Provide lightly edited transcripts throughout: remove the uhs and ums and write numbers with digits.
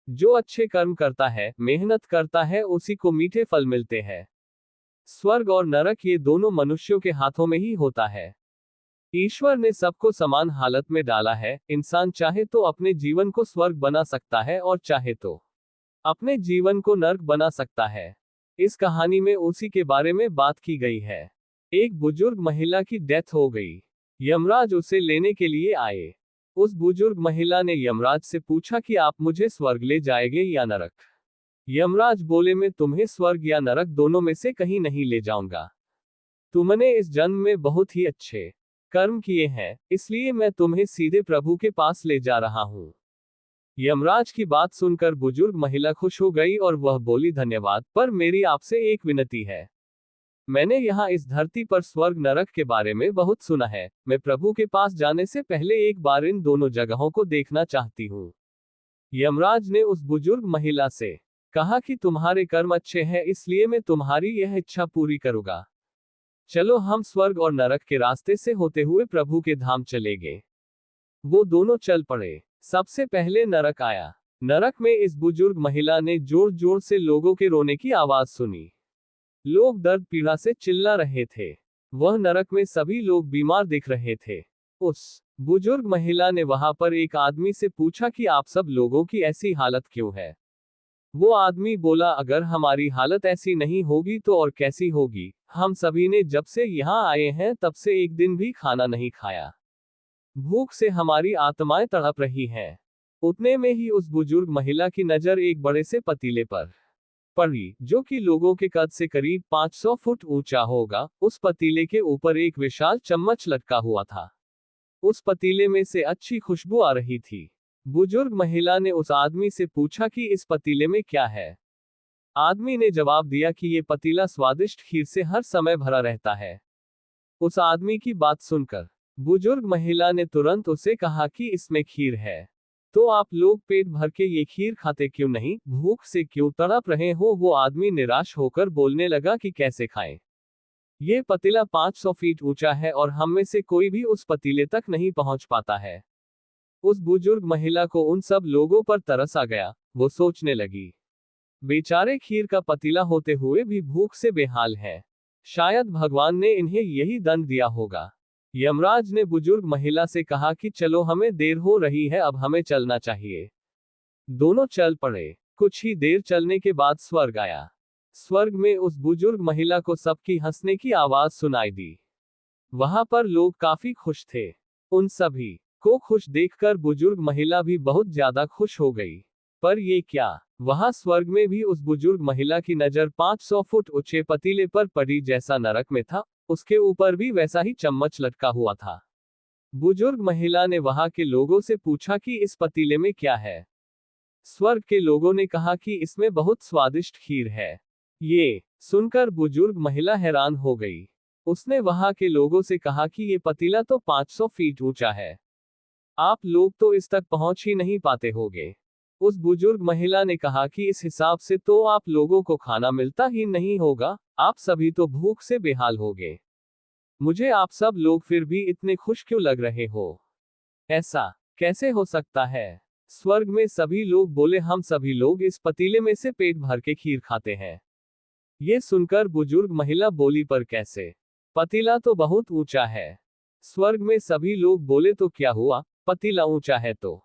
जो अच्छे कर्म करता है, मेहनत करता है, उसी को मीठे फल मिलते हैं। स्वर्ग और नरक ये दोनों मनुष्यों के हाथों में ही होता है। ईश्वर ने सबको समान हालत में डाला है। इंसान चाहे तो अपने जीवन को स्वर्ग बना सकता है और चाहे तो अपने जीवन को नर्क बना सकता है। इस कहानी में उसी के बारे में बात की गई है। एक बुजुर्ग महिला की डेथ हो गई। यमराज उसे लेने के लिए आए। उस बुजुर्ग महिला ने यमराज से पूछा कि आप मुझे स्वर्ग ले जाएंगे या नरक। यमराज बोले, मैं तुम्हें स्वर्ग या नरक दोनों में से कहीं नहीं ले जाऊंगा। तुमने इस जन्म में बहुत ही अच्छे कर्म किए हैं, इसलिए मैं तुम्हें सीधे प्रभु के पास ले जा रहा हूं। यमराज की बात सुनकर बुजुर्ग महिला खुश हो गई और वह बोली, धन्यवाद, पर मेरी आपसे एक विनती है। मैंने यहाँ इस धरती पर स्वर्ग नरक के बारे में बहुत सुना है। मैं प्रभु के पास जाने से पहले एक बार इन दोनों जगहों को देखना चाहती हूँ। यमराज ने उस बुजुर्ग महिला से कहा कि तुम्हारे कर्म अच्छे हैं, इसलिए मैं तुम्हारी यह इच्छा पूरी करूंगा। चलो हम स्वर्ग और नरक के रास्ते से होते हुए प्रभु के धाम चले गए। वो दोनों चल पड़े। सबसे पहले नरक आया। नरक में इस बुजुर्ग महिला ने जोर जोर से लोगों के रोने की आवाज सुनी। लोग दर्द पीड़ा से चिल्ला रहे थे। वह नरक में सभी लोग बीमार दिख रहे थे। उस बुजुर्ग महिला ने वहां पर एक आदमी से पूछा कि आप सब लोगों की ऐसी हालत क्यों है। वो आदमी बोला, अगर हमारी हालत ऐसी नहीं होगी तो और कैसी होगी। हम सभी ने जब से यहाँ आए हैं तब से एक दिन भी खाना नहीं खाया। भूख से हमारी आत्माएं तड़प रही हैं। उतने में ही उस बुजुर्ग महिला की नजर एक बड़े से पतीले पर पड़ी, जो कि लोगों के कद से करीब 500 फुट ऊंचा होगा। उस पतीले के ऊपर एक विशाल चम्मच लटका हुआ था। उस पतीले में से अच्छी खुशबू आ रही थी। बुजुर्ग महिला ने उस आदमी से पूछा कि इस पतीले में क्या है। आदमी ने जवाब दिया कि ये पतीला स्वादिष्ट खीर से हर समय भरा रहता है। उस आदमी की बात सुनकर बुजुर्ग महिला ने तुरंत उसे कहा कि इसमें खीर है, तो आप लोग पेट भर के ये खीर खाते क्यों नहीं, भूख से क्यों तड़प रहे हो। वो आदमी निराश होकर बोलने लगा कि कैसे खाएं। ये पतीला 500 फीट ऊंचा है और हम में से कोई भी उस पतीले तक नहीं पहुंच पाता है। उस बुजुर्ग महिला को उन सब लोगों पर तरस आ गया। वो सोचने लगी, बेचारे खीर का पतीला होते हुए भी भूख से बेहाल है। शायद भगवान ने इन्हें यही दंड दिया होगा। यमराज ने बुजुर्ग महिला से कहा कि चलो, हमें देर हो रही है, अब हमें चलना चाहिए। दोनों चल पड़े। कुछ ही देर चलने के बाद स्वर्ग आया। स्वर्ग में उस बुजुर्ग महिला को सबकी हंसने की आवाज सुनाई दी। वहां पर लोग काफी खुश थे। उन सभी को खुश देखकर बुजुर्ग महिला भी बहुत ज्यादा खुश हो गई। पर ये क्या, वहां स्वर्ग में भी उस बुजुर्ग महिला की नजर 500 फुट ऊंचे पतीले पर पड़ी। जैसा नरक में था, उसके ऊपर भी वैसा ही चम्मच लटका हुआ था। बुजुर्ग महिला ने वहां के लोगों से पूछा कि इस पतीले में क्या है। स्वर्ग के लोगों ने कहा कि इसमें बहुत स्वादिष्ट खीर है। ये सुनकर बुजुर्ग महिला हैरान हो गई। उसने वहां के लोगों से कहा कि ये पतीला तो 500 फीट ऊंचा है, आप लोग तो इस तक पहुंच ही नहीं पाते होगे। उस बुजुर्ग महिला ने कहा कि इस हिसाब से तो आप लोगों को खाना मिलता ही नहीं होगा, आप सभी तो भूख से बेहाल होगे। मुझे आप सब लोग फिर भी इतने खुश क्यों लग रहे हो? ऐसा कैसे हो सकता है? स्वर्ग में सभी लोग बोले, हम सभी लोग इस पतीले में से पेट भर के खीर खाते हैं। ये सुनकर बुजुर्ग महिला बोली, पर कैसे? पतीला तो बहुत ऊंचा है। स्वर्ग में सभी लोग बोले, तो क्या हुआ, पतीला ऊंचा है तो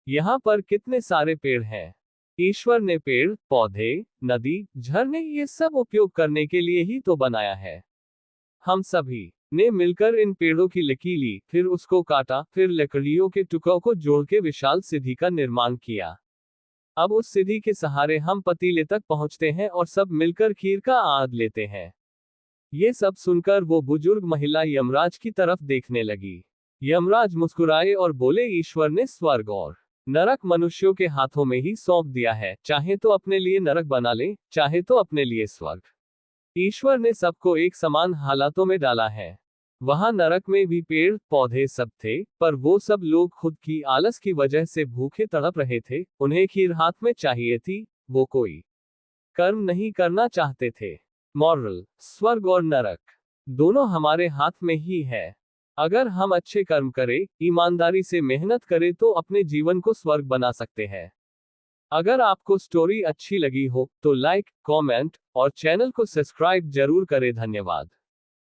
यहाँ पर कितने सारे पेड़ हैं। ईश्वर ने पेड़ पौधे, नदी, झरने ये सब उपयोग करने के लिए ही तो बनाया है। हम सभी ने मिलकर इन पेड़ों की लकड़ी ली, फिर उसको काटा, फिर लकड़ियों के टुकड़ों को जोड़ के विशाल सीढ़ी का निर्माण किया। अब उस सीढ़ी के सहारे हम पतीले तक पहुंचते हैं और सब मिलकर खीर का आनंद लेते हैं। ये सब सुनकर वो बुजुर्ग महिला यमराज की तरफ देखने लगी। यमराज मुस्कुराए और बोले, ईश्वर ने स्वर्ग और नरक मनुष्यों के हाथों में ही सौंप दिया है, चाहे तो अपने लिए नरक बना ले, चाहे तो अपने लिए स्वर्ग। ईश्वर ने सबको एक समान हालातों में डाला है। वहां नरक में भी पेड़ पौधे सब थे, पर वो सब लोग खुद की आलस की वजह से भूखे तड़प रहे थे। उन्हें खीर हाथ में चाहिए थी, वो कोई कर्म नहीं करना चाहते थे। मॉरल, स्वर्ग और नरक दोनों हमारे हाथ में ही है। अगर हम अच्छे कर्म करें, ईमानदारी से मेहनत करें तो अपने जीवन को स्वर्ग बना सकते हैं। अगर आपको स्टोरी अच्छी लगी हो तो लाइक, कमेंट और चैनल को सब्सक्राइब जरूर करें। धन्यवाद।